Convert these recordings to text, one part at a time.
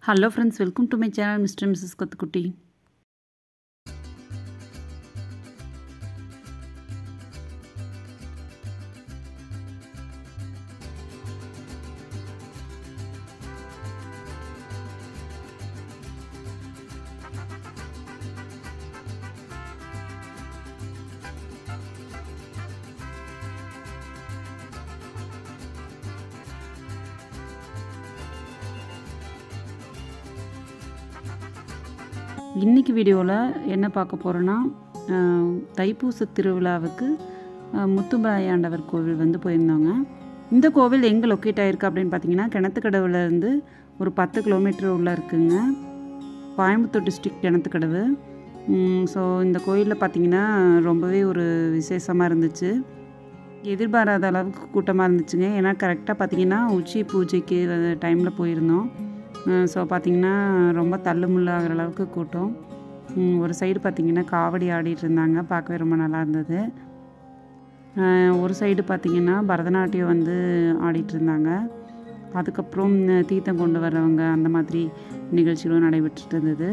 Hello friends, welcome to my channel Mr. and Mrs. Kathukutti. இன்னைக்கு வீடியோவில் என்ன பார்க்க போகிறோன்னா தைப்பூச திருவிழாவுக்கு முத்துமாரியாண்டவர் கோவில் போயிருந்தோங்க. இந்த கோவில் எங்கே லொக்கேட் ஆகிருக்கு அப்படின்னு பார்த்தீங்கன்னா கிணத்துக்கடவுலேருந்து ஒரு 10 கிலோமீட்டர் உள்ள இருக்குங்க. கோயம்புத்தூர் டிஸ்ட்ரிக்ட் கிணத்துக்கடவு. ஸோ இந்த கோயிலில் பார்த்தீங்கன்னா ரொம்பவே ஒரு விசேஷமாக இருந்துச்சு. எதிர்பாராத அளவுக்கு கூட்டமாக இருந்துச்சுங்க. ஏன்னா கரெக்டாக பார்த்தீங்கன்னா உச்சி பூஜைக்கு டைமில் போயிருந்தோம். ஸோ பார்த்திங்கன்னா ரொம்ப தள்ளுமுள்ளாகிற அளவுக்கு கூட்டம். ஒரு சைடு பார்த்திங்கன்னா காவடி ஆடிட்டு இருந்தாங்க, பார்க்கவே ரொம்ப நல்லா இருந்தது. ஒரு சைடு பார்த்திங்கன்னா பரதநாட்டியம் ஆடிட்டு இருந்தாங்க. அதுக்கப்புறம் தீர்த்தம் கொண்டு வர்றவங்க அந்த மாதிரி நிகழ்ச்சிகளும் நடைபெற்றுட்டு இருந்தது.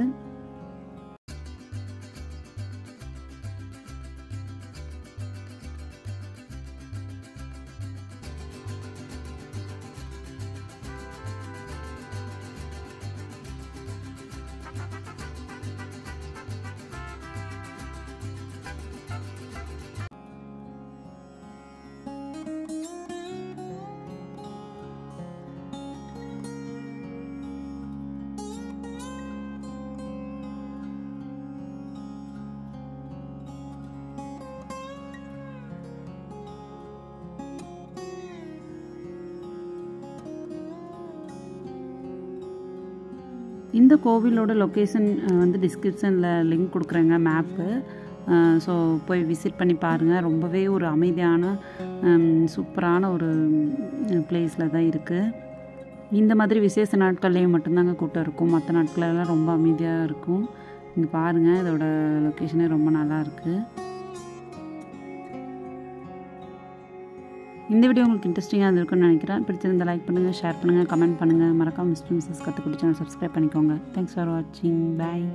இந்த கோவிலோட லொக்கேஷன் டிஸ்கிரிப்ஷனில் லிங்க் கொடுக்குறேங்க, மேப்பு. ஸோ போய் விசிட் பண்ணி பாருங்கள். ரொம்பவே ஒரு அமைதியான சூப்பரான ஒரு பிளேஸில் தான் இருக்குது. இந்த மாதிரி விசேஷ நாட்கள்லேயும் மட்டும்தாங்க கூட்டம் இருக்கும். மற்ற நாட்களெல்லாம் ரொம்ப அமைதியாக இருக்கும். இங்கே பாருங்கள், இதோட லொக்கேஷனே ரொம்ப நல்லா இருக்குது. இந்த வீடியோ உங்களுக்கு இன்ட்ரெஸ்டிங்காக இருந்திருக்குன்னு நினைக்கிறேன். பிடிச்சிருந்தால் லைக் பண்ணுங்கள், ஷேர் பண்ணுங்கள், கமெண்ட் பண்ணுங்கள். மறக்காம mister Mrs Kathukutti channel subscribe பண்ணிக்கோங்க. தேங்க்ஸ் ஃபார் வாட்சிங். பாய்.